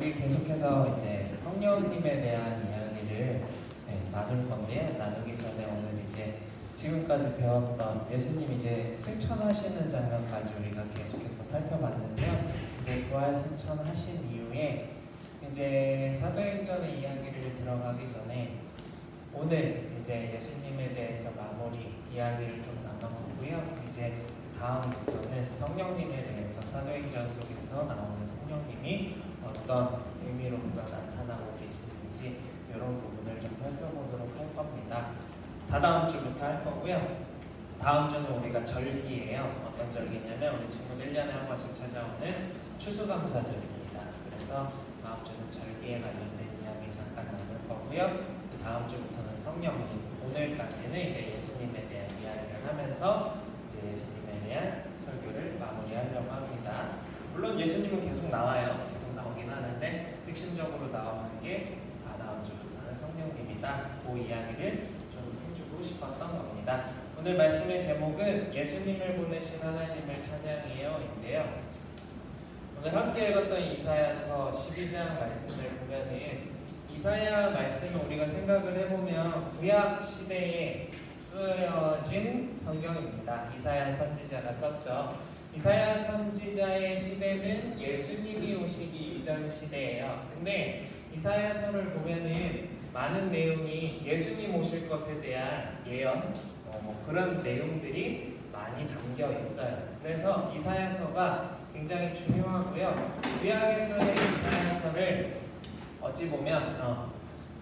우리 계속해서 이제 성령님에 대한 이야기를 나눌 건데요. 나누기 전에 오늘 이제 지금까지 배웠던 예수님 이제 승천하시는 장면까지 우리가 계속해서 살펴봤는데요. 이제 부활 승천하신 이후에 이제 사도행전의 이야기를 들어가기 전에 오늘 이제 예수님에 대해서 마무리 이야기를 좀 나눠보고요. 이제 다음부터는 성령님에 대해서 사도행전 속에서 나오는 성령님이 어떤 의미로서 나타나고 계시는지 이런 부분을 좀 살펴보도록 할 겁니다. 다다음 주부터 할 거고요. 다음 주는 우리가 절기예요. 어떤 절기냐면 우리 친구들 1년에 한 번씩 찾아오는 추수감사절입니다. 그래서 다음 주는 절기에 관련된 이야기 잠깐 나눌 거고요. 그 다음 주부터는 성령님, 오늘까지는 이제 예수님에 대한 이야기를 하면서 이제 예수님에 대한 설교를 마무리하려고 합니다. 물론 예수님은 계속 나와요. 계속 나오긴 하는데 핵심적으로 나오는 게 다다음 주부터는 성령님이다. 그 이야기를 좀 해주고 싶었던 겁니다. 오늘 말씀의 제목은 예수님을 보내신 하나님을 찬양해요인데요. 오늘 함께 읽었던 이사야서 12장 말씀을 보면은 이사야 말씀을 우리가 생각을 해보면 구약 시대에 쓰여진 성경입니다. 이사야 선지자가 썼죠. 이사야 선지자의 시대는 예수님이 오시기 이전 시대예요. 근데 이사야서를 보면은 많은 내용이 예수님 오실 것에 대한 예언, 그런 내용들이 많이 담겨 있어요. 그래서 이사야서가 굉장히 중요하고요. 구약에서의 이사야서를 어찌 보면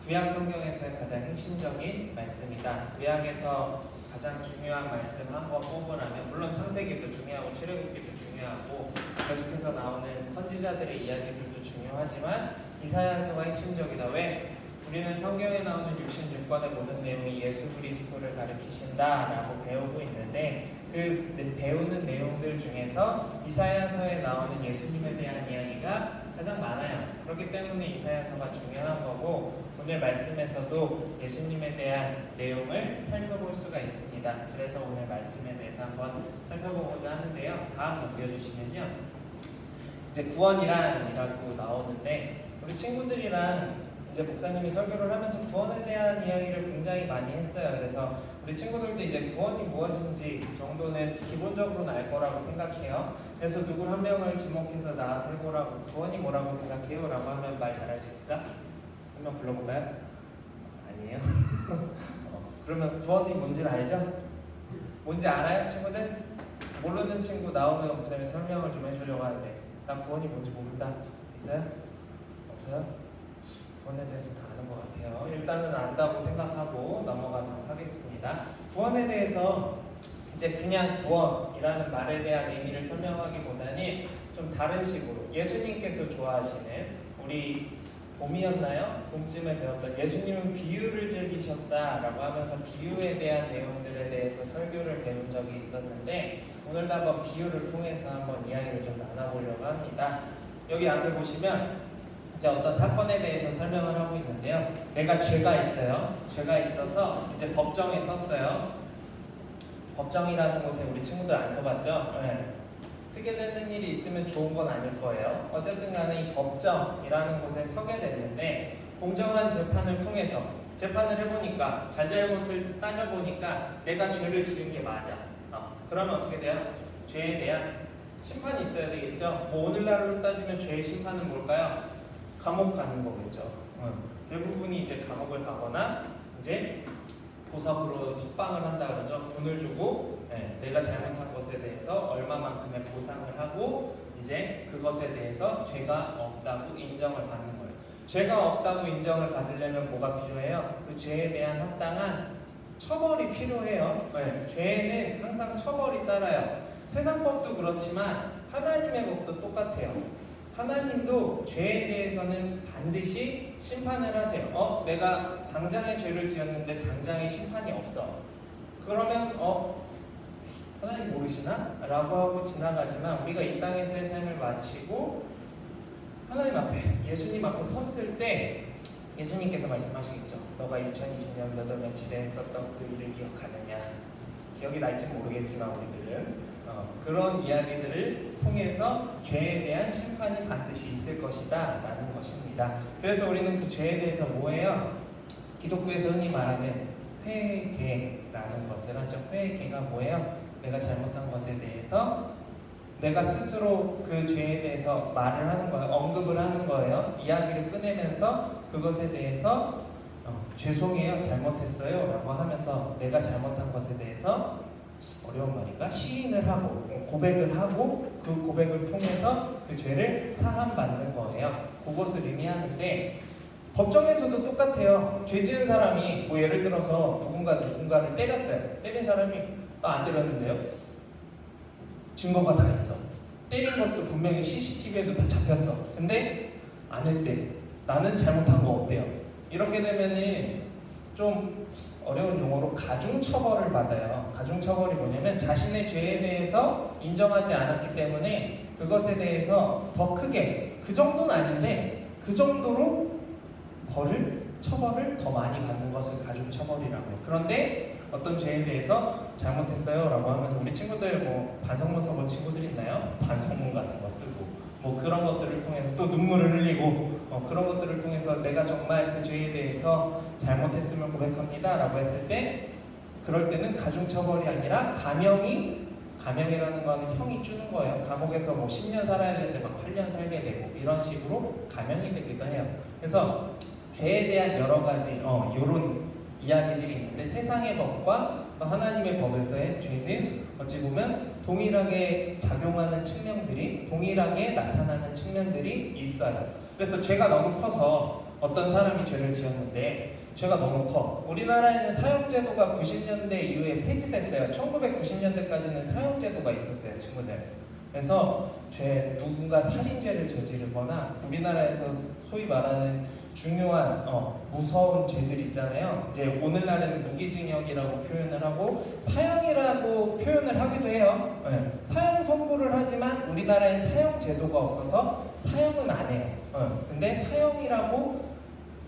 구약 성경에서의 가장 핵심적인 말씀이다. 구약에서 가장 중요한 말씀 한 번 뽑으라면 물론 창세기도 중요하고 출애굽기도 중요하고 계속해서 나오는 선지자들의 이야기들도 중요하지만 이사야서가 핵심적이다. 왜? 우리는 성경에 나오는 66권의 모든 내용이 예수 그리스도를 가리키신다라고 배우고 있는데 그 배우는 내용들 중에서 이사야서에 나오는 예수님에 대한 이야기가 가장 많아요. 그렇기 때문에 이사야서가 중요한 거고 오늘 말씀에서도 예수님에 대한 내용을 살펴볼 수가 있습니다. 그래서 오늘 말씀에 대해서 한번 살펴보고자 하는데요. 다음 넘겨주시면요. 이제 구원이란이라고 나오는데 우리 친구들이랑 이제 목사님이 설교를 하면서 구원에 대한 이야기를 굉장히 많이 했어요. 그래서 우리 친구들도 이제 구원이 무엇인지 정도는 기본적으로는 알 거라고 생각해요. 그래서 누구 한 명을 지목해서 나와서 해보라고 구원이 뭐라고 생각해요? 라고 하면 말 잘할 수 있을까? 한 명 불러볼까요? 아니에요? 그러면 구원이 뭔지는 알죠? 뭔지 알아요 친구들? 모르는 친구 나오면 목사님이 설명을 좀 해주려고 하는데 나 구원이 뭔지 모른다. 있어요? 없어요? 구원에 대해서 다 아는 것 같아요. 일단은 안다고 생각하고 넘어가도록 하겠습니다. 구원에 대해서 이제 그냥 구원이라는 말에 대한 의미를 설명하기보다는 좀 다른 식으로 예수님께서 좋아하시는 우리 봄이었나요? 봄쯤에 배웠던 예수님은 비유를 즐기셨다라고 하면서 비유에 대한 내용들에 대해서 설교를 배운 적이 있었는데 오늘도 한번 비유를 통해서 한번 이야기를 좀 나눠보려고 합니다. 여기 앞에 보시면 이제 어떤 사건에 대해서 설명을 하고 있는데요. 내가 죄가 있어요. 죄가 있어서 이제 법정에 섰어요. 법정이라는 곳에 우리 친구들 안 써봤죠? 네. 쓰게 되는 일이 있으면 좋은 건 아닐 거예요. 어쨌든 간에 이 법정이라는 곳에 서게 됐는데 공정한 재판을 통해서 재판을 해보니까 잘잘못을 따져보니까 내가 죄를 지은 게 맞아. 그러면 어떻게 돼요? 죄에 대한 심판이 있어야 되겠죠? 뭐 오늘날로 따지면 죄의 심판은 뭘까요? 감옥 가는 거겠죠. 대부분이 이제 감옥을 가거나 이제 보석으로 석방을 한다 그러죠. 돈을 주고 내가 잘못한 것에 대해서 얼마만큼의 보상을 하고 이제 그것에 대해서 죄가 없다고 인정을 받는 거예요. 죄가 없다고 인정을 받으려면 뭐가 필요해요? 그 죄에 대한 합당한 처벌이 필요해요. 죄는 항상 처벌이 따라요. 세상 법도 그렇지만 하나님의 법도 똑같아요. 하나님도 죄에 대해서는 반드시 심판을 하세요. 내가 당장의 죄를 지었는데 당장의 심판이 없어. 그러면 하나님 모르시나? 라고 하고 지나가지만 우리가 이 땅에서의 삶을 마치고 하나님 앞에 예수님 앞에 섰을 때 예수님께서 말씀하시겠죠. 너가 2020년 몇 월 며칠에 했었던 그 일을 기억하느냐? 기억이 날지 모르겠지만 우리들은 그런 이야기들을 통해서 죄에 대한 심판이 반드시 있을 것이다 라는 것입니다. 그래서 우리는 그 죄에 대해서 뭐예요? 기독교에서 흔히 말하는 회개라는 것을 하죠. 회개가 뭐예요? 내가 잘못한 것에 대해서 내가 스스로 그 죄에 대해서 말을 하는 거예요. 언급을 하는 거예요. 이야기를 꺼내면서 그것에 대해서 죄송해요, 잘못했어요 라고 하면서 내가 잘못한 것에 대해서 어려운 말인가? 시인을 하고 고백을 하고 그 고백을 통해서 그 죄를 사함받는 거예요. 그것을 의미하는데 법정에서도 똑같아요. 죄 지은 사람이 뭐 예를 들어서 누군가를 때렸어요. 때린 사람이 나 안 때렸는데요? 증거가 다 있어. 때린 것도 분명히 CCTV에도 다 잡혔어. 근데 안 했대. 나는 잘못한 거 없대요. 이렇게 되면은 좀 어려운 용어로 가중처벌을 받아요. 가중처벌이 뭐냐면 자신의 죄에 대해서 인정하지 않았기 때문에 그것에 대해서 더 크게, 그 정도는 아닌데 그 정도로 처벌을 더 많이 받는 것을 가중처벌이라고 해요. 그런데 어떤 죄에 대해서 잘못했어요 라고 하면서 우리 친구들 뭐 반성문 써본 친구들 있나요? 반성문 같은 거 쓰고 뭐 그런 것들을 통해서 또 눈물을 흘리고 그런 것들을 통해서 내가 정말 그 죄에 대해서 잘못했음을 고백합니다 라고 했을 때 그럴 때는 가중처벌이 아니라 감형이라는 거는 형이 주는 거예요. 감옥에서 뭐 10년 살아야 되는데 막 8년 살게 되고 이런 식으로 감형이 되기도 해요. 그래서 죄에 대한 여러 가지 이런 이야기들이 있는데 세상의 법과 하나님의 법에서의 죄는 어찌 보면 동일하게 작용하는 측면들이 동일하게 나타나는 측면들이 있어요. 그래서 죄가 너무 커서 어떤 사람이 죄를 지었는데 죄가 너무 커. 우리나라에는 사형제도가 90년대 이후에 폐지됐어요. 1990년대까지는 사형제도가 있었어요, 친구들. 그래서 누군가 살인죄를 저지르거나 우리나라에서 소위 말하는 중요한 무서운 죄들 있잖아요. 이제 오늘날에는 무기징역이라고 표현을 하고 사형이라고 표현을 하기도 해요. 네. 사형 선고를 하지만 우리나라에 사형 제도가 없어서 사형은 안 해요. 근데 사형이라고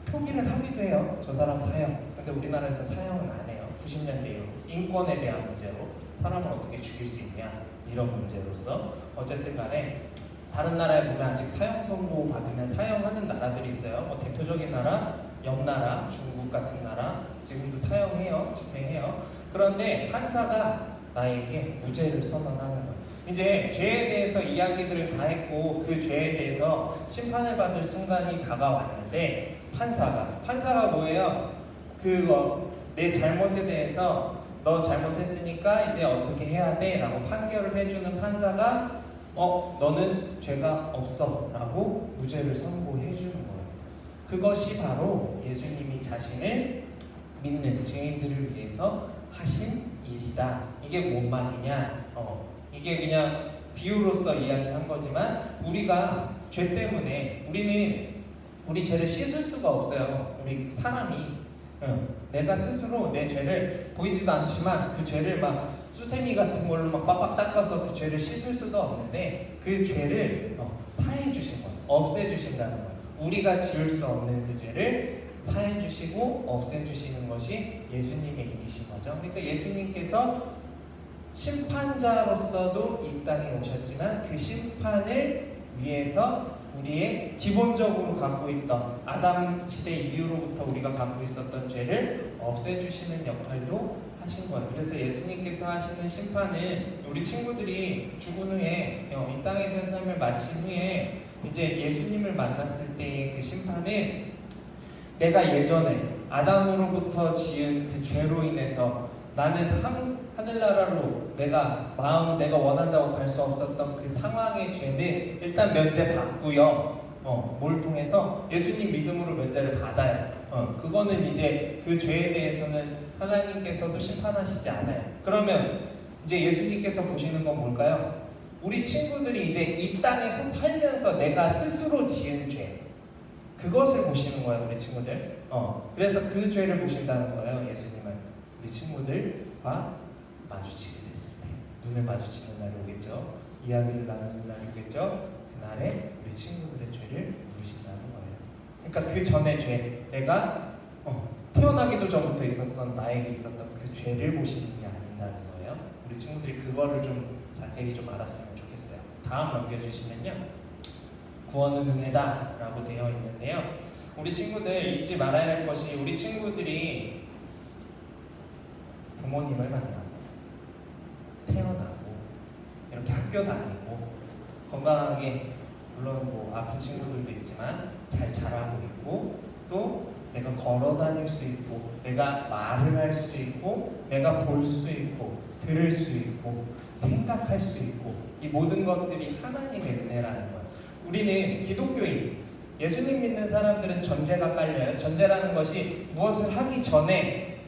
표기를 하기도 해요. 저 사람 사형. 근데 우리나라에서 사형은 안 해요. 90년대 이후 인권에 대한 문제로 사람을 어떻게 죽일 수 있냐 이런 문제로서 어쨌든 간에 다른 나라에 보면 아직 사형 선고 받으면 사형하는 나라들이 있어요. 뭐 대표적인 나라, 옆 나라, 중국 같은 나라 지금도 사형해요, 집행해요. 그런데 판사가 나에게 무죄를 선언하는 거예요. 이제 죄에 대해서 이야기들을 다 했고 그 죄에 대해서 심판을 받을 순간이 다가왔는데 판사가 뭐예요? 내 잘못에 대해서 너 잘못했으니까 이제 어떻게 해야 돼? 라고 판결을 해주는 판사가 너는 죄가 없어 라고 무죄를 선고해 주는 거예요. 그것이 바로 예수님이 자신을 믿는 죄인들을 위해서 하신 일이다. 이게 뭔 말이냐? 이게 그냥 비유로서 이야기한 거지만 우리가 죄 때문에 우리 죄를 씻을 수가 없어요. 우리 사람이 내가 스스로 내 죄를 보이지도 않지만 그 죄를 막 수세미 같은 걸로 막 빡빡 닦아서 그 죄를 씻을 수도 없는데 그 죄를 사해 주신 거예요. 없애 주신다는 거예요. 우리가 지을 수 없는 그 죄를 사해 주시고 없애 주시는 것이 예수님의 일이신 거죠. 그러니까 예수님께서 심판자로서도 이 땅에 오셨지만 그 심판을 위해서 우리의 기본적으로 갖고 있던 아담 시대 이후로부터 우리가 갖고 있었던 죄를 없애주시는 역할도 하신 거예요. 그래서 예수님께서 하시는 심판은 우리 친구들이 죽은 후에 이 땅에서의 삶을 마친 후에 이제 예수님을 만났을 때의 그 심판은 내가 예전에 아담으로부터 지은 그 죄로 인해서 나는 하늘나라로 내가 원한다고 갈 수 없었던 그 상황의 죄는 일단 면제받고요. 뭘 통해서 예수님 믿음으로 면제를 받아요. 그거는 이제 그 죄에 대해서는 하나님께서도 심판하시지 않아요. 그러면 이제 예수님께서 보시는 건 뭘까요? 우리 친구들이 이제 이 땅에서 살면서 내가 스스로 지은 죄, 그것을 보시는 거예요, 우리 친구들. 그래서 그 죄를 보신다는 거예요, 예수님은. 우리 친구들과 마주치게 됐을 때, 눈을 마주치는 날이 오겠죠. 이야기를 나누는 날이 오겠죠. 그날에 우리 친구들의 죄를 물으신다는 거예요. 그러니까 그 전의 죄, 내가 태어나기도 전부터 있었던 나에게 있었던 그 죄를 보시는 게 아닌다는 거예요. 우리 친구들이 그거를 좀 자세히 좀 알았으면 좋겠어요. 다음 넘겨주시면요. 구원은 은혜다 라고 되어 있는데요. 우리 친구들 잊지 말아야 할 것이, 우리 친구들이 부모님을 만나고 태어나고 이렇게 학교 다니고 건강하게, 물론 뭐 아픈 친구들도 있지만 잘 자라고 있고, 또 내가 걸어 다닐 수 있고, 내가 말을 할 수 있고, 내가 볼 수 있고, 들을 수 있고, 생각할 수 있고, 이 모든 것들이 하나님의 은혜라는 거예요. 우리는 기독교인, 예수님 믿는 사람들은 전제가 깔려요. 전제라는 것이 무엇을 하기 전에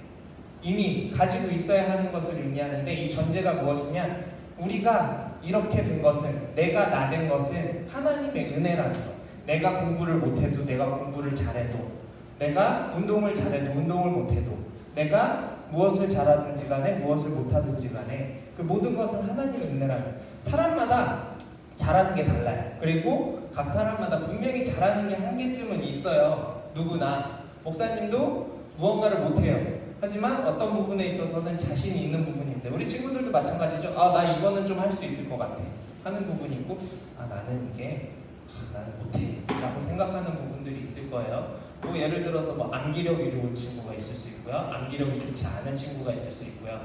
이미 가지고 있어야 하는 것을 의미하는데, 이 전제가 무엇이냐? 우리가 이렇게 된 것은, 내가 나 된 것은 하나님의 은혜라는 것. 내가 공부를 못해도, 내가 공부를 잘해도, 내가 운동을 잘해도, 운동을 못해도, 내가 무엇을 잘하든지 간에 무엇을 못하든지 간에 그 모든 것은 하나님의 은혜라는 거예요. 사람마다 잘하는 게 달라요. 그리고 각 사람마다 분명히 잘하는 게 한계쯤은 있어요. 누구나. 목사님도 무언가를 못해요. 하지만 어떤 부분에 있어서는 자신이 있는 부분이 있어요. 우리 친구들도 마찬가지죠. 아, 나 이거는 좀 할 수 있을 것 같아 하는 부분이 있고, 아, 나는 이게 나는 못해 라고 생각하는 부분들이 있을 거예요. 뭐 예를 들어서 뭐 암기력이 좋은 친구가 있을 수 있고요, 암기력이 좋지 않은 친구가 있을 수 있고요,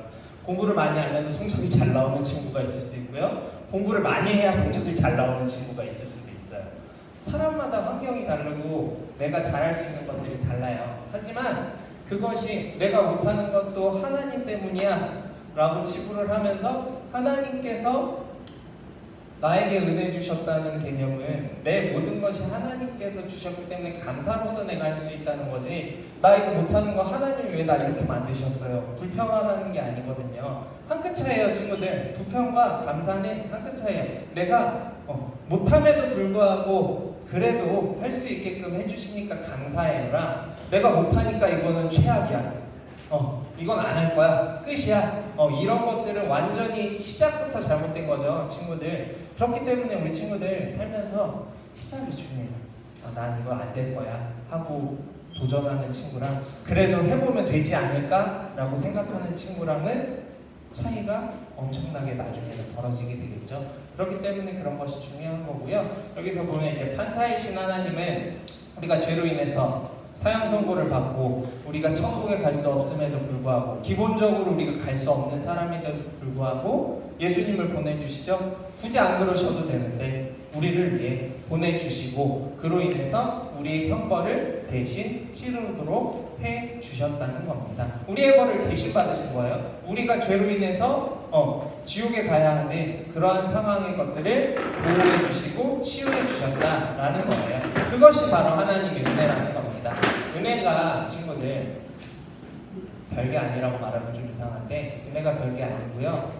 공부를 많이 안 해도 성적이 잘 나오는 친구가 있을 수 있고요, 공부를 많이 해야 성적이 잘 나오는 친구가 있을 수도 있어요. 사람마다 환경이 다르고 내가 잘할 수 있는 것들이 달라요. 하지만 그것이 내가 못하는 것도 하나님 때문이야 라고 치부를 하면서, 하나님께서 나에게 은혜 주셨다는 개념은 내 모든 것이 하나님께서 주셨기 때문에 감사로서 내가 할 수 있다는 거지, 나 이거 못하는 거 하나님이 왜 나 이렇게 만드셨어요, 불평하라는 게 아니거든요. 한 끗 차이에요, 친구들. 불평과 감사는 한 끗 차이에요. 내가 못함에도 불구하고 그래도 할 수 있게끔 해주시니까 감사해요랑, 내가 못하니까 이거는 최악이야, 이건 안 할 거야, 끝이야, 이런 것들은 완전히 시작부터 잘못된 거죠, 친구들. 그렇기 때문에 우리 친구들 살면서 시작이 중요해요. 난 이거 안 될 거야 하고 도전하는 친구랑, 그래도 해보면 되지 않을까 라고 생각하는 친구랑은 차이가 엄청나게 나중에는 벌어지게 되겠죠. 그렇기 때문에 그런 것이 중요한 거고요. 여기서 보면 이제 판사이신 하나님은 우리가 죄로 인해서 사형 선고를 받고 우리가 천국에 갈 수 없음에도 불구하고, 기본적으로 우리가 갈 수 없는 사람임에도 불구하고 예수님을 보내주시죠. 굳이 안 그러셔도 되는데 우리를 위해 보내주시고, 그로 인해서 우리의 형벌을 대신 치르도록 해주셨다는 겁니다. 우리의 벌을 대신 받으신 거예요. 우리가 죄로 인해서 지옥에 가야 하는 그러한 상황의 것들을 보호해 주시고 치유해 주셨다라는 거예요. 그것이 바로 하나님의 은혜라는 겁니다. 은혜가, 친구들, 별게 아니라고 말하면 좀 이상한데, 은혜가 별게 아니고요,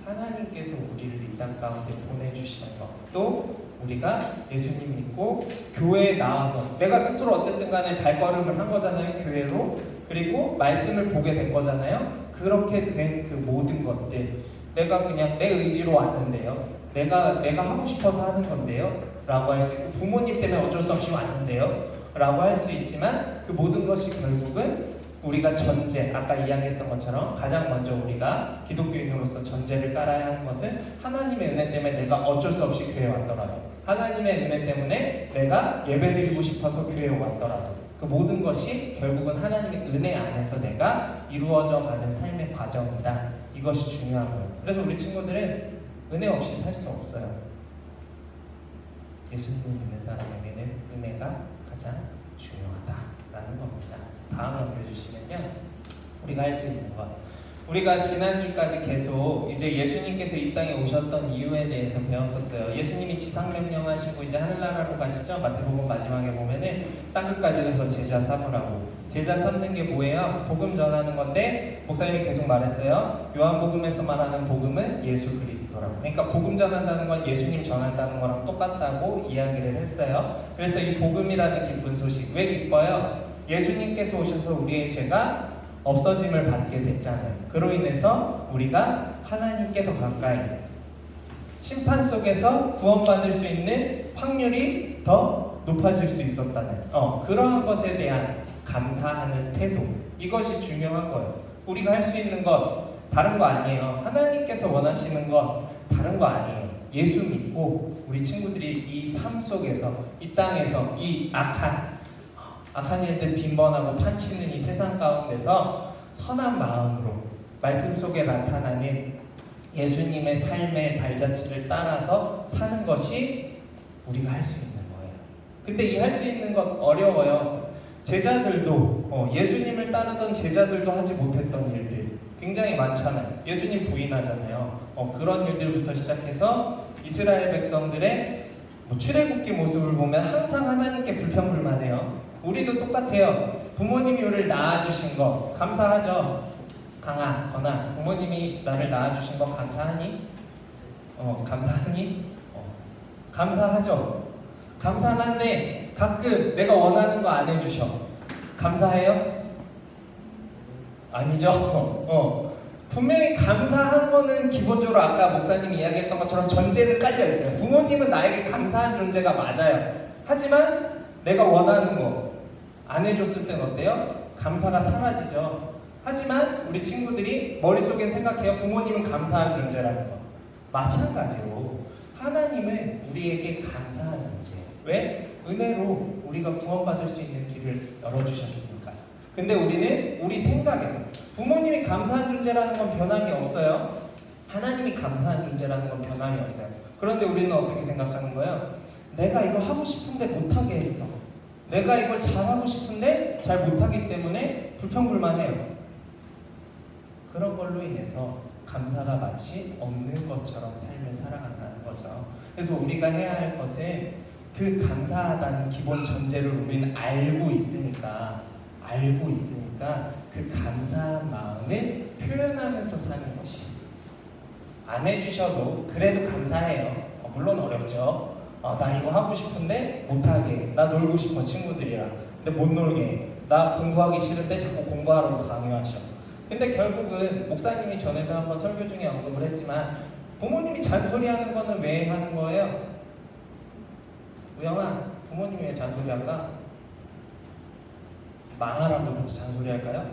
하나님께서 우리를 이 땅 가운데 보내주시는 것, 또 우리가 예수님 믿고 교회에 나와서 내가 스스로 어쨌든 간에 발걸음을 한 거잖아요, 교회로. 그리고 말씀을 보게 된 거잖아요. 그렇게 된 그 모든 것들, 내가 그냥 내 의지로 왔는데요, 내가 하고 싶어서 하는 건데요 라고 할 수 있고, 부모님 때문에 어쩔 수 없이 왔는데요 라고 할 수 있지만, 그 모든 것이 결국은 우리가 전제, 아까 이야기했던 것처럼 가장 먼저 우리가 기독교인으로서 전제를 깔아야 하는 것은, 하나님의 은혜 때문에 내가 어쩔 수 없이 교회에 왔더라도, 하나님의 은혜 때문에 내가 예배드리고 싶어서 교회에 왔더라도, 그 모든 것이 결국은 하나님의 은혜 안에서 내가 이루어져 가는 삶의 과정이다. 이것이 중요한 거예요. 그래서 우리 친구들은 은혜 없이 살 수 없어요. 예수님을 믿는 사람에게는 은혜가 가장 중요하다라는 겁니다. 다음 넘겨주시면요, 우리가 할 수 있는 것, 우리가 지난주까지 계속 이제 예수님께서 이 땅에 오셨던 이유에 대해서 배웠었어요. 예수님이 지상명령하시고 이제 하늘나라로 가시죠. 마태복음 마지막에 보면은 땅끝까지 가서 제자 삼으라고. 제자 삼는 게 뭐예요? 복음 전하는 건데, 목사님이 계속 말했어요. 요한복음에서 말하는 복음은 예수 그리스도라고. 그러니까 복음 전한다는 건 예수님 전한다는 거랑 똑같다고 이야기를 했어요. 그래서 이 복음이라는 기쁜 소식, 왜 기뻐요? 예수님께서 오셔서 우리의 죄가 없어짐을 받게 됐잖아요. 그로 인해서 우리가 하나님께 더 가까이, 심판 속에서 구원받을 수 있는 확률이 더 높아질 수 있었다는 그러한 것에 대한 감사하는 태도, 이것이 중요한 거예요. 우리가 할 수 있는 것, 다른 거 아니에요. 하나님께서 원하시는 건 다른 거 아니에요. 예수 믿고 우리 친구들이 이 삶 속에서, 이 땅에서, 이 악한 일들 빈번하고 판치는 이 세상 가운데서 선한 마음으로 말씀 속에 나타나는 예수님의 삶의 발자취를 따라서 사는 것이 우리가 할 수 있는 거예요. 근데 이 할 수 있는 건 어려워요. 제자들도 예수님을 따르던 제자들도 하지 못했던 일들 굉장히 많잖아요. 예수님 부인하잖아요. 그런 일들부터 시작해서 이스라엘 백성들의 출애굽기 모습을 보면 항상 하나님께 불평불만해요. 우리도 똑같아요. 부모님이 우리를 낳아주신 거 감사하죠. 건아, 부모님이 나를 낳아주신 거 감사하니? 감사하니? 감사하죠. 감사한데 가끔 내가 원하는 거 안 해주셔. 감사해요? 아니죠. 분명히 감사한 거는 기본적으로 아까 목사님이 이야기했던 것처럼 전제는 깔려 있어요. 부모님은 나에게 감사한 존재가 맞아요. 하지만 내가 원하는 거 안 해줬을 땐 어때요? 감사가 사라지죠. 하지만 우리 친구들이 머릿속엔 생각해요. 부모님은 감사한 존재라는 거. 마찬가지로 하나님은 우리에게 감사한 존재. 왜? 은혜로 우리가 구원받을 수 있는 길을 열어주셨으니까. 근데 우리는 우리 생각에서 부모님이 감사한 존재라는 건 변함이 없어요. 하나님이 감사한 존재라는 건 변함이 없어요. 그런데 우리는 어떻게 생각하는 거예요? 내가 이거 하고 싶은데 못하게 해서, 내가 이걸 잘하고 싶은데 잘 못하기 때문에 불평불만해요. 그런 걸로 인해서 감사가 마치 없는 것처럼 삶을 살아간다는 거죠. 그래서 우리가 해야 할 것은 그 감사하다는 기본 전제를 우리는 알고 있으니까 그 감사한 마음을 표현하면서 사는 것이, 안 해주셔도 그래도 감사해요. 물론 어렵죠. 나 이거 하고 싶은데 못하게, 나 놀고 싶어 친구들이랑, 근데 못 놀게, 나 공부하기 싫은데 자꾸 공부하라고 강요하셔. 근데 결국은 목사님이 전에도 한번 설교 중에 언급을 했지만 부모님이 잔소리하는 거는 왜 하는 거예요? 우영아, 부모님이 왜 잔소리할까? 망하라고 잔소리할까요?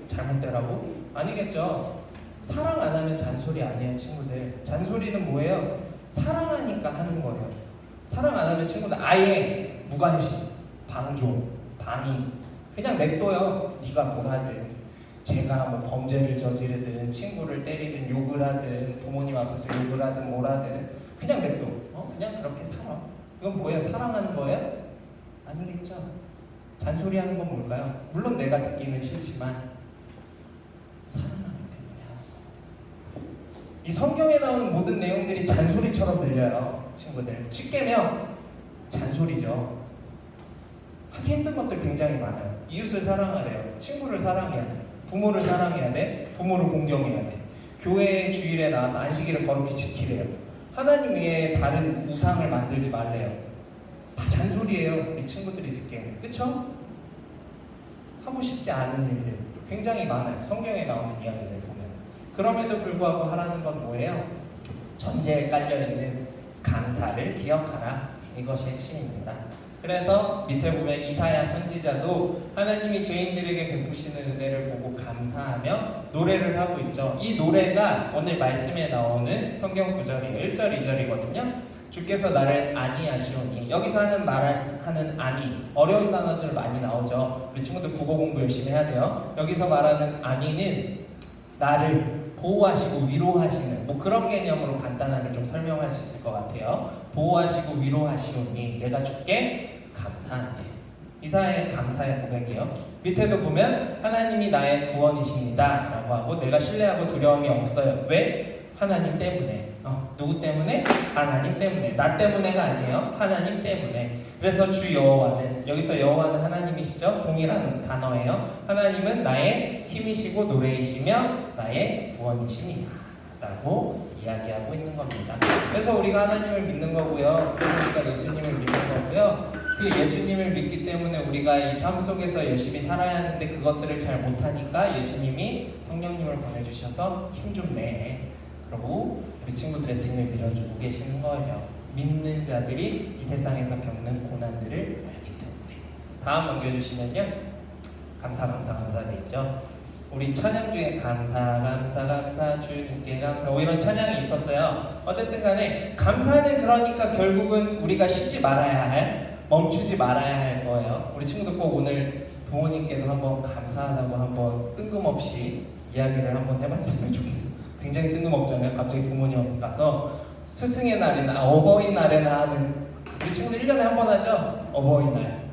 잘못되라고? 아니겠죠. 사랑 안 하면 잔소리 안 해요, 친구들. 잔소리는 뭐예요? 사랑하니까 하는 거예요. 사랑 안 하면 친구들 아예 무관심, 방조, 방임, 그냥 냅둬요. 네가 뭘 하든. 제가 뭐 범죄를 저지르든 친구를 때리든 욕을 하든 부모님 앞에서 욕을 하든 뭘 하든 그냥 냅둬. 그냥 그렇게 살아. 이건 뭐예요? 사랑하는 거예요? 아니겠죠. 잔소리하는 건 뭘까요? 물론 내가 듣기는 싫지만 사랑하기 때문에 하는 거예요. 이 성경에 나오는 모든 내용들이 잔소리처럼 들려요, 친구들. 쉽게면 잔소리죠. 하기 힘든 것들 굉장히 많아요. 이웃을 사랑하래요. 친구를 사랑해야 돼. 부모를 사랑해야 돼. 부모를 공경해야 돼. 교회 주일에 나와서 안식일을 거룩히 지키래요. 하나님 외에 다른 우상을 만들지 말래요. 다 잔소리예요, 우리 친구들이 듣기에는. 그쵸? 하고 싶지 않은 일들 굉장히 많아요, 성경에 나오는 이야기를 보면. 그럼에도 불구하고 하라는 건 뭐예요? 전제에 깔려있는 감사를 기억하라. 이것이 핵심입니다. 그래서 밑에 보면 이사야 선지자도 하나님이 죄인들에게 베푸시는 은혜를 보고 감사하며 노래를 하고 있죠. 이 노래가 오늘 말씀에 나오는 성경 구절이 1절, 2절이거든요. 주께서 나를 아니하시오니. 여기서 말하는 아니, 어려운 단어들 많이 나오죠. 우리 친구들 국어 공부 열심히 해야 돼요. 여기서 말하는 아니는 나를 보호하시고 위로하시는, 뭐 그런 개념으로 간단하게 좀 설명할 수 있을 것 같아요. 보호하시고 위로하시오니 내가 주께 감사한데. 이사야의 감사의 고백이요. 밑에도 보면 하나님이 나의 구원이십니다 라고 하고, 내가 신뢰하고 두려움이 없어요. 왜? 하나님 때문에. 누구 때문에? 하나님 때문에. 나 때문에가 아니에요. 하나님 때문에. 그래서 주 여호와는, 여기서 여호와는 하나님이시죠. 동일한 단어예요. 하나님은 나의 힘이시고 노래이시며 나의 구원이십니다 라고 이야기하고 있는 겁니다. 그래서 우리가 하나님을 믿는 거고요. 그래서 우리가 예수님을 믿는 거고요. 그 예수님을 믿기 때문에 우리가 이 삶 속에서 열심히 살아야 하는데 그것들을 잘 못하니까 예수님이 성령님을 보내주셔서 힘 좀 내. 그리고 우리 친구들의 등을 밀어주고 계시는 거예요. 믿는 자들이 이 세상에서 겪는 고난들을 알기 때문에. 다음 넘겨주시면요. 감사 돼 있죠. 우리 찬양 중에 감사 주님께 감사 이런 찬양이 있었어요. 어쨌든 간에 감사는 그러니까 결국은 우리가 쉬지 말아야 할, 멈추지 말아야 할 거예요. 우리 친구들 꼭 오늘 부모님께도 한번 감사하다고 한번 뜬금없이 이야기를 한번 해봤으면 좋겠어요. 굉장히 뜬금없잖아요. 갑자기 부모님 앞에 가서 스승의 날이나 어버이날에나 하는, 우리 친구들 1년에 한 번 하죠? 어버이날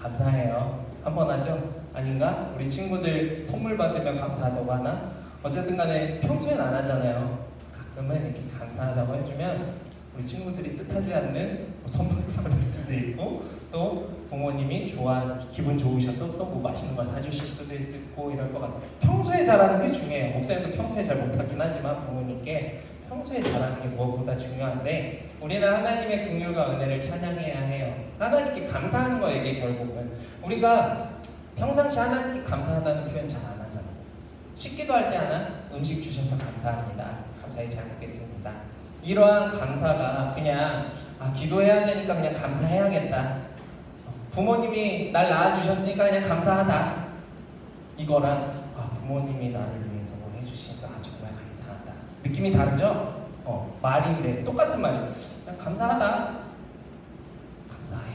감사해요. 한 번 하죠? 아닌가? 우리 친구들 선물 받으면 감사하다고 하나? 어쨌든 간에 평소엔 안 하잖아요. 가끔은 이렇게 감사하다고 해주면 우리 친구들이 뜻하지 않는 선물을 받을 수도 있고, 또 부모님이 기분 좋으셔서 또 뭐 맛있는 걸 사주실 수도 있고 이럴 것 같아요. 평소에 잘하는 게 중요해요. 목사님도 평소에 잘 못하긴 하지만 부모님께 평소에 잘하는 게 무엇보다 중요한데, 우리는 하나님의 긍휼과 은혜를 찬양해야 해요. 하나님께 감사하는 거예요. 이게 결국은 우리가 평상시 하나님께 감사하다는 표현 잘 안 하잖아요. 식기도 할 때 하나 음식 주셔서 감사합니다. 감사히 잘 먹겠습니다. 이러한 감사가 그냥 기도해야 되니까 그냥 감사해야겠다. 부모님이 날 낳아주셨으니까 그냥 감사하다. 이거랑 부모님이 나를 위해서 뭘 해주시니까 정말 감사하다. 느낌이 다르죠? 말인데 똑같은 말이에요. 그냥 감사하다. 감사해.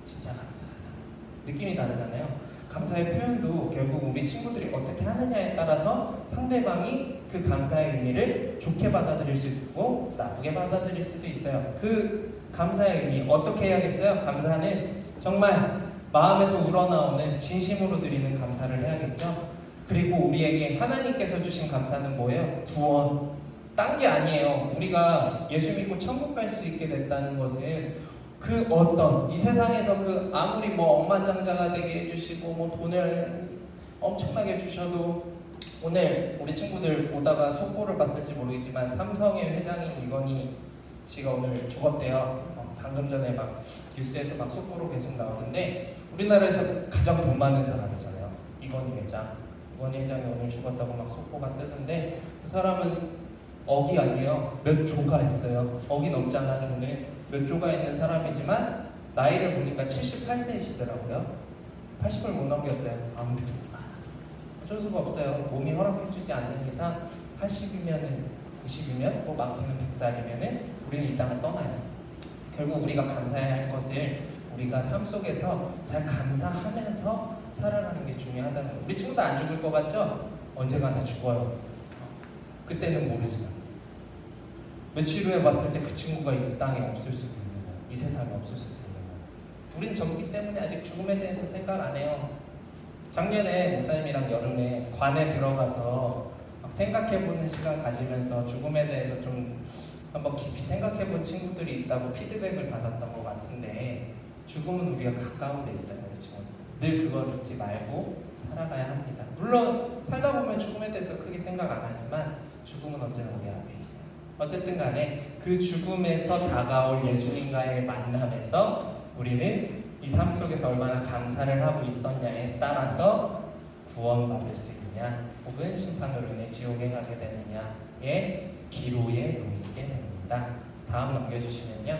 진짜 감사하다. 느낌이 다르잖아요. 감사의 표현도 결국 우리 친구들이 어떻게 하느냐에 따라서 상대방이 그 감사의 의미를 좋게 받아들일 수 있고 나쁘게 받아들일 수도 있어요. 그 감사의 의미 어떻게 해야겠어요? 감사는 정말 마음에서 우러나오는 진심으로 드리는 감사를 해야겠죠. 그리고 우리에게 하나님께서 주신 감사는 뭐예요? 구원. 딴 게 아니에요. 우리가 예수 믿고 천국 갈 수 있게 됐다는 것은 그 어떤 이 세상에서 그 아무리 뭐 억만장자가 되게 해주시고 뭐 돈을 엄청나게 주셔도, 오늘 우리 친구들 오다가 속보를 봤을지 모르겠지만 삼성의 회장인 이건희 씨가 오늘 죽었대요. 방금 전에 막 뉴스에서 막 속보로 계속 나오는데, 우리나라에서 가장 돈 많은 사람이잖아요. 이건희 회장이 오늘 죽었다고 막 속보가 뜨는데, 그 사람은 억이 아니에요. 몇 조가 있어요. 억이 넘잖아. 조는 몇 조가 있는 사람이지만 나이를 보니까 78세이시더라고요. 80을 못 넘겼어요. 아무리 돈이 많아도 어쩔 수가 없어요. 몸이 허락해주지 않는 이상 80이면은 90이면 뭐 많게는 100살이면은 우리는 이따가 떠나요. 결국 우리가 감사해야 할 것을 우리가 삶 속에서 잘 감사하면서 살아가는 게 중요하다는 거예요. 우리 친구도 안 죽을 것 같죠? 언젠가 다 죽어요. 그때는 모르지만 며칠 후에 봤을 때 그 친구가 이 땅에 없을 수도 있는 거예요. 이 세상에 없을 수도 있는 거예요. 우린 젊기 때문에 아직 죽음에 대해서 생각 안 해요. 작년에 목사님이랑 여름에 관에 들어가서 막 생각해보는 시간 가지면서 죽음에 대해서 좀 한번 깊이 생각해본 친구들이 있다고 피드백을 받았던 것 같은데, 죽음은 우리가 가까운 데 있어요. 그렇죠? 늘 그걸 잊지 말고 살아가야 합니다. 물론 살다 보면 죽음에 대해서 크게 생각 안 하지만 죽음은 언제나 우리 앞에 있어요. 어쨌든 간에 그 죽음에서 다가올 예수님과의 만남에서 우리는 이 삶 속에서 얼마나 감사를 하고 있었냐에 따라서 구원받을 수 있느냐, 혹은 심판으로 인해 지옥에 가게 되느냐의 기로에 놓이게 됩니다. 다음 넘겨주시면요.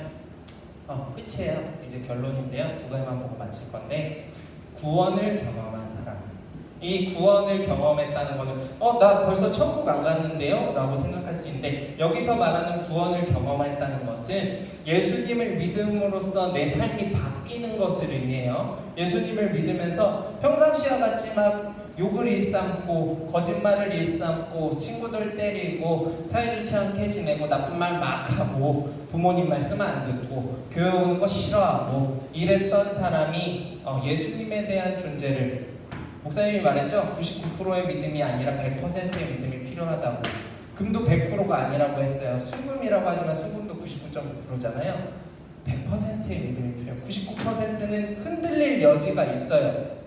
끝이에요. 이제 결론인데요. 두 가지만 보고 마칠 건데, 구원을 경험한 사람. 이 구원을 경험했다는 것은 나 벌써 천국 안 갔는데요? 라고 생각할 수 있는데, 여기서 말하는 구원을 경험했다는 것은 예수님을 믿음으로써 내 삶이 바뀌는 것을 의미해요. 예수님을 믿으면서 평상시와 같이 막 욕을 일삼고 거짓말을 일삼고 친구들 때리고 사이좋지 않게 지내고 나쁜 말 막 하고 부모님 말씀 안 듣고 교회 오는 거 싫어하고 이랬던 사람이 예수님에 대한 존재를, 목사님이 말했죠. 99%의 믿음이 아니라 100%의 믿음이 필요하다고. 금도 100%가 아니라고 했어요. 수금이라고 하지만 수금도 99.9%잖아요. 100%의 믿음이 필요해요. 99%는 흔들릴 여지가 있어요.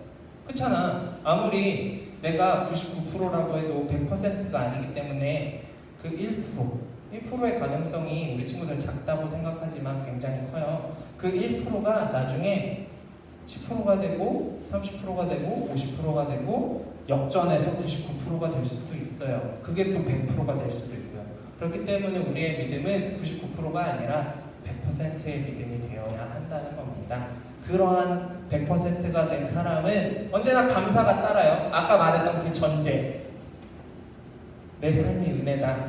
그렇잖아. 아무리 내가 99%라고 해도 100%가 아니기 때문에 그 1%의 가능성이 우리 친구들 작다고 생각하지만 굉장히 커요. 그 1%가 나중에 10%가 되고 30%가 되고 50%가 되고 역전해서 99%가 될 수도 있어요. 그게 또 100%가 될 수도 있고요. 그렇기 때문에 우리의 믿음은 99%가 아니라 100%의 믿음이 되어야 한다는 겁니다. 그러한 100%가 된 사람은 언제나 감사가 따라요. 아까 말했던 그 전제, 내 삶이 은혜다,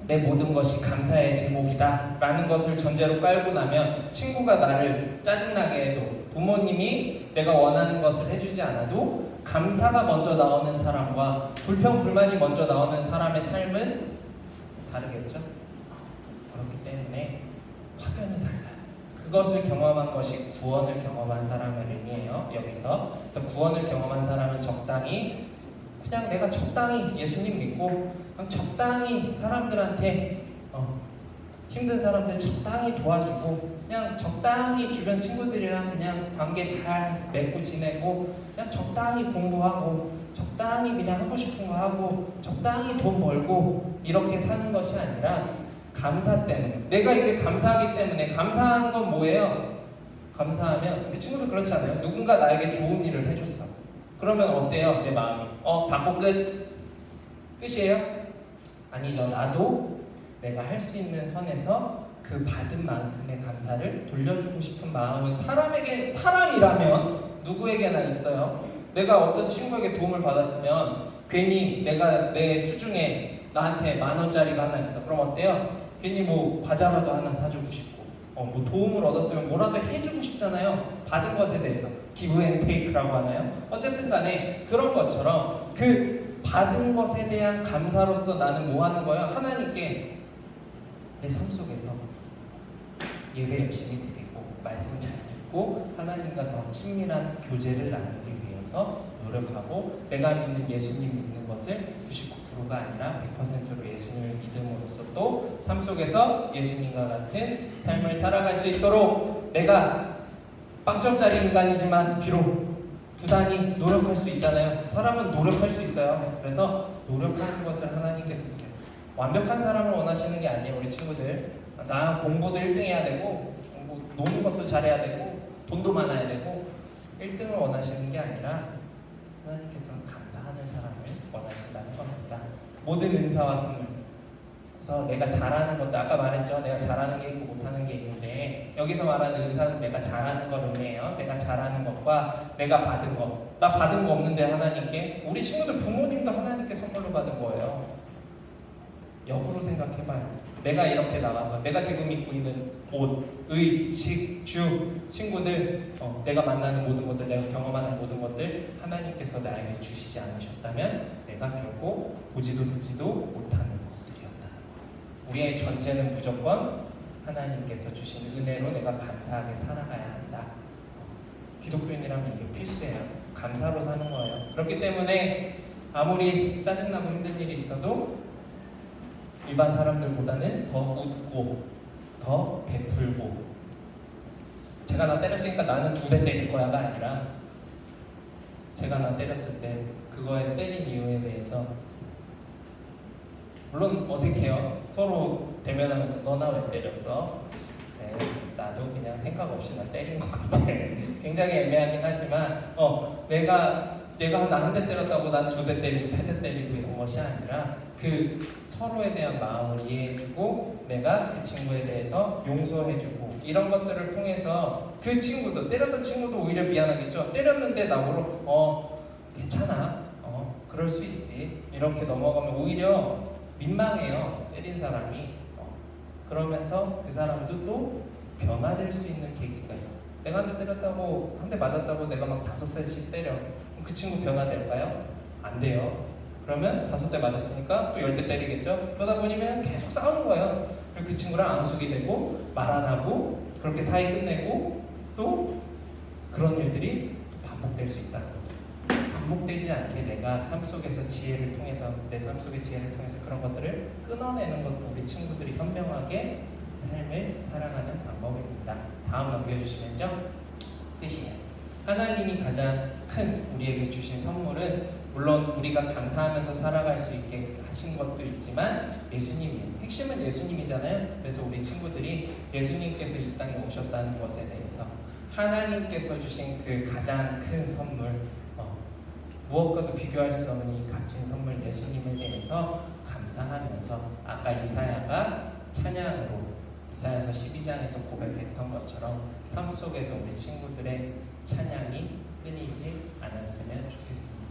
내 모든 것이 감사의 제목이다 라는 것을 전제로 깔고 나면 친구가 나를 짜증나게 해도, 부모님이 내가 원하는 것을 해주지 않아도 감사가 먼저 나오는 사람과 불평불만이 먼저 나오는 사람의 삶은 다르겠죠? 그렇기 때문에 화면이 달라요. 그것을 경험한 것이 구원을 경험한 사람을 의미해요. 여기서. 그래서 구원을 경험한 사람은 적당히, 그냥 내가 적당히 예수님 믿고 그냥 적당히 사람들한테 힘든 사람들 적당히 도와주고, 그냥 적당히 주변 친구들이랑 그냥 관계 잘 맺고 지내고, 그냥 적당히 공부하고 적당히 그냥 하고 싶은 거 하고 적당히 돈 벌고 이렇게 사는 것이 아니라, 감사 때문에, 내가 이게 감사하기 때문에. 감사한 건 뭐예요? 감사하면, 우리 친구들 그렇지 않아요? 누군가 나에게 좋은 일을 해줬어. 그러면 어때요? 내 마음이 받고 끝이에요? 아니죠. 나도 내가 할 수 있는 선에서 그 받은 만큼의 감사를 돌려주고 싶은 마음은 사람이라면 누구에게나 있어요. 내가 어떤 친구에게 도움을 받았으면 괜히 내가 내 수중에 나한테 10,000원짜리가 하나 있어. 그럼 어때요? 괜히 뭐 과자라도 하나 사주고 싶고, 뭐 도움을 얻었으면 뭐라도 해주고 싶잖아요. 받은 것에 대해서 기브 앤 테이크라고 하나요? 어쨌든 간에 그런 것처럼 그 받은 것에 대한 감사로서 나는 뭐 하는 거예요? 하나님께 내 삶 속에서 예배 열심히 드리고 말씀 잘 듣고 하나님과 더 친밀한 교제를 나누기 위해서 노력하고, 내가 믿는 예수님 믿는 것을 99%가 아니라 100%로 예수님을 믿음으로써 또 삶 속에서 예수님과 같은 삶을 살아갈 수 있도록 내가 빵점짜리 인간이지만 비록 부단히 노력할 수 있잖아요. 사람은 노력할 수 있어요. 그래서 노력하는 것을 하나님께서 보세요. 완벽한 사람을 원하시는 게 아니에요. 우리 친구들, 나 공부도 1등 해야 되고 노는 것도 잘해야 되고 돈도 많아야 되고 1등을 원하시는 게 아니라, 하나님께서는 감사하는 사람을 원하신다는 겁니다. 모든 은사와 선물, 그래서 내가 잘하는 것도, 아까 말했죠. 내가 잘하는 게 있고 못하는 게 있는데, 여기서 말하는 은사는 내가 잘하는 걸 의미해요. 내가 잘하는 것과 내가 받은 것. 나 받은 거 없는데 하나님께, 우리 친구들 부모님도 하나님께 선물로 받은 거예요. 역으로 생각해봐요. 내가 이렇게 나가서 내가 지금 입고 있는 옷, 의, 식, 주, 친구들, 내가 만나는 모든 것들, 내가 경험하는 모든 것들 하나님께서 나에게 주시지 않으셨다면 내가 결국 보지도 듣지도 못하는 것들이었다는 거. 우리의 전제는 무조건 하나님께서 주신 은혜로 내가 감사하게 살아가야 한다. 기독교인이라면 이게 필수예요. 감사로 사는 거예요. 그렇기 때문에 아무리 짜증나고 힘든 일이 있어도 일반 사람들보다는 더 웃고 더 베풀고, 제가 나 때렸으니까 나는 2배 때릴 거야가 아니라, 제가 나 때렸을 때 그거에 때린 이유에 대해서, 물론 어색해요. 서로 대면하면서 너 나 왜 때렸어? 네, 나도 그냥 생각 없이 나 때린 것 같아. 굉장히 애매하긴 하지만 내가 나 한 대 때렸다고 난 2대 때리고 3대 때리고 이런 것이 아니라, 그 서로에 대한 마음을 이해해주고 내가 그 친구에 대해서 용서해주고, 이런 것들을 통해서 그 친구도, 때렸던 친구도 오히려 미안하겠죠. 때렸는데 나보고 괜찮아, 그럴 수 있지, 이렇게 넘어가면 오히려 민망해요. 때린 사람이. 그러면서 그 사람도 또 변화될 수 있는 계기가 있어. 내가 한 대 때렸다고, 한 대 맞았다고 내가 막 5살씩 때려. 그 친구 변화될까요? 안 돼요. 그러면 5대 맞았으니까 또 10대 때리겠죠? 그러다 보면 계속 싸우는 거예요. 그리고 그 친구랑 앙숙이 되고 말 안 하고 그렇게 사이 끝내고, 또 그런 일들이 반복될 수 있다는 거죠. 반복되지 않게 내가 삶 속에서 지혜를 통해서, 내 삶 속의 지혜를 통해서 그런 것들을 끊어내는 것도 우리 친구들이 현명하게 삶을 살아가는 방법입니다. 다음 넘겨주시면요. 끝이에요. 하나님이 가장 큰 우리에게 주신 선물은, 물론 우리가 감사하면서 살아갈 수 있게 하신 것도 있지만 예수님이에요. 핵심은 예수님이잖아요. 그래서 우리 친구들이 예수님께서 이 땅에 오셨다는 것에 대해서, 하나님께서 주신 그 가장 큰 선물, 무엇과도 비교할 수 없는 이 값진 선물 예수님에 대해서 감사하면서, 아까 이사야가 찬양으로 이사야서 12장에서 고백했던 것처럼 삶 속에서 우리 친구들의 찬양이 끊이지 않았으면 좋겠습니다.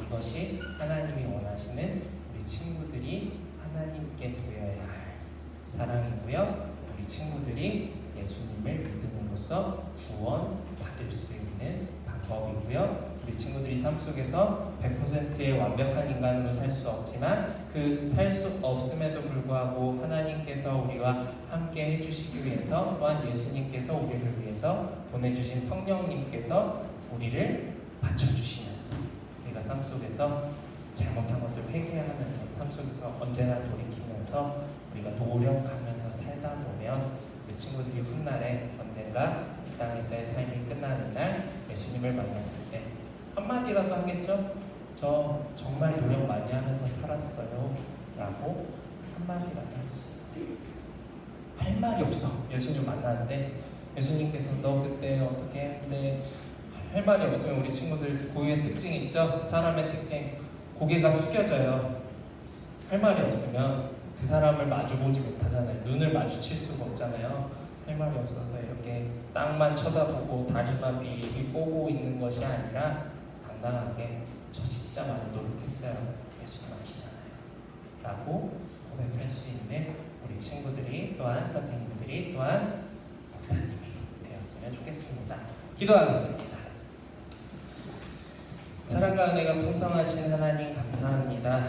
이것이 하나님이 원하시는 우리 우리 친구들이 하나님께 보여야 할 사랑이고요. 우리 친구들이 예수님을 믿음으로써 구원받을 수 있는 방법이고요. 우리 친구들이 삶 속에서 100%의 완벽한 인간으로 살 수 없지만 그 살 수 없음에도 불구하고 하나님께서 우리와 함께 해주시기 위해서 또한 예수님께서 우리를 위해서 보내주신 성령님께서 우리를 받쳐주시면서 우리가 삶 속에서 잘못한 것들 회개하면서 삶 속에서 언제나 돌이키면서 우리가 노력하면서 살다 보면 우리 친구들이 훗날에 언젠가 이 땅에서의 삶이 끝나는 날 예수님을 만났을 때 한마디라도 하겠죠? 저 정말 노력 많이 하면서 살았어요 라고 한마디라도 할 수 있어요. 할 말이 없어. 예수님 만났는데 예수님께서 너 그때 어떻게 했는데 할 말이 없으면 우리 친구들 고유의 특징 있죠? 사람의 특징 고개가 숙여져요. 할 말이 없으면 그 사람을 마주보지 못하잖아요. 눈을 마주칠 수가 없잖아요. 할 말이 없어서 이렇게 땅만 쳐다보고 다리만 미리 보고 있는 것이 아니라 당당하게 저 진짜 많이 노력했어요. 예수님 아시잖아요. 라고 고백할 수 있는 우리 친구들이 또한 선생님들이 또한 목사님이 되었으면 좋겠습니다. 기도하겠습니다. 사랑과 은혜가 풍성하신 하나님 감사합니다.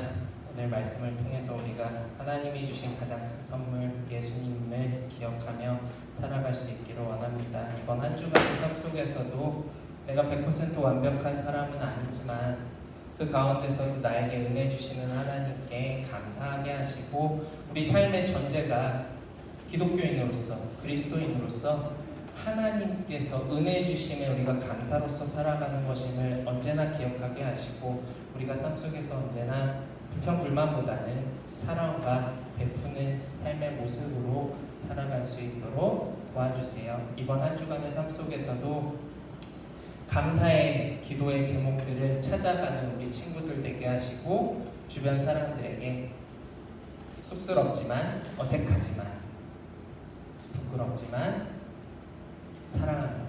오늘 말씀을 통해서 우리가 하나님이 주신 가장 큰 선물 예수님을 기억하며 살아갈 수 있기를 원합니다. 이번 한 주간의 삶 속에서도 내가 100% 완벽한 사람은 아니지만 그 가운데서도 나에게 은혜 주시는 하나님께 감사하게 하시고 우리 삶의 전제가 기독교인으로서 그리스도인으로서 하나님께서 은혜 주심에 우리가 감사로서 살아가는 것임을 언제나 기억하게 하시고 우리가 삶 속에서 언제나 불평불만보다는 사랑과 베푸는 삶의 모습으로 살아갈 수 있도록 도와주세요. 이번 한 주간의 삶 속에서도 감사의 기도의 제목들을 찾아가는 우리 친구들 되게 하시고 주변 사람들에게 쑥스럽지만 어색하지만 부끄럽지만 사랑한다고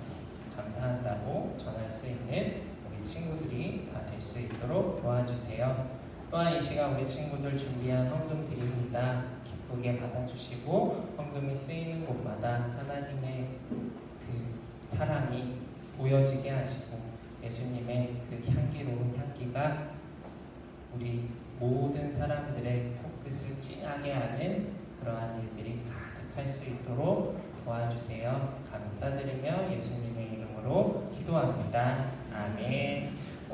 감사한다고 전할 수 있는 우리 친구들이 다 될 수 있도록 도와주세요. 또한 이 시간 우리 친구들 준비한 헌금 드립니다. 기쁘게 받아주시고 헌금이 쓰이는 곳마다 하나님의 그 사랑이 보여지게 하시고 예수님의 그 향기로운 향기가 우리 모든 사람들의 코끝을 찡하게 하는 그러한 일들이 가득할 수 있도록 도와주세요. 감사드리며 예수님의 이름으로 기도합니다. 아멘.